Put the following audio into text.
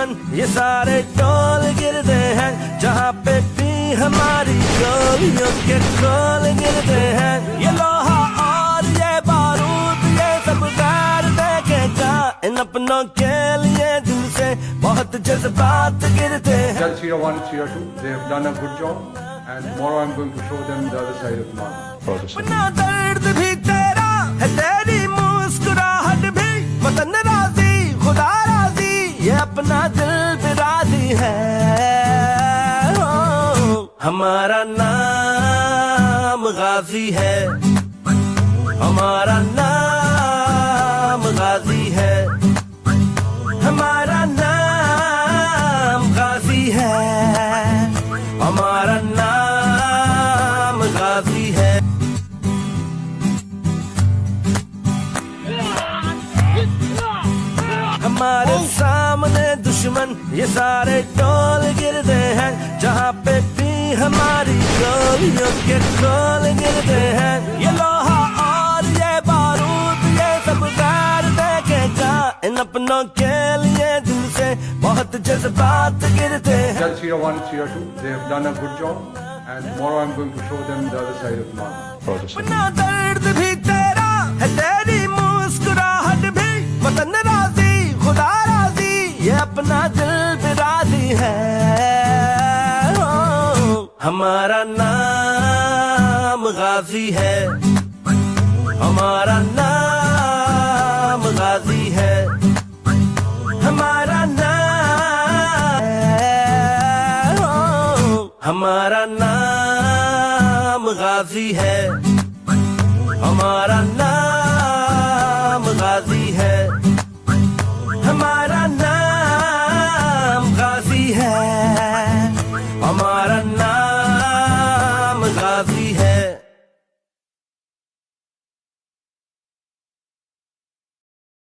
दुश्मन ये सारे टोल गिरते हैं, जहाँ पे भी हमारी गोलियों के खोल गिरते हैं। ये लोहा और ये बारूद ये सब गैर देखेगा, इन अपनों के लिए दिल से बहुत जज्बात गिरते हैं। Tell Sierra 1 and Sierra 2, they have done a good job, and tomorrow I'm going to show them the other side of Mara. अपना दर्द भी तेरा है, तेरी मुस्कुराहट भी, वतन राजी खुदा राजी, ये अपना दिल भी राजी है। हमारा नाम गाजी है, हमारा नाम गाजी है, हमारा नाम गाजी है, हमारा नाम गाजी है। हमारे सामने दुश्मन ये सारे टोल गिरते हैं, जहाँ पे भी हमारी गोलियों के खोल गिरते हैं। ये लोहा और ये बारूद ये सब गैर देखेगा, इन अपनों के लिए दिल से बहुत जज्बात गिरते हैं। Tell Sierra 1 and Sierra 2, they have done a good job, and tomorrow I'm going to show them the other side of Mara. अपना दर्द भी तेरा है, तेरी मुस्कुराहट भी, वतन राजी खुदा राजी, ये अपना दिल भी राजी है। हमारा नाम गाजी है, हमारा नाम गाजी है, हमारा नाम हमारा नाम गाजी है, हमारा नाम गाजी है, हमारा नाम गाजी है, हमारा नाम गाजी है।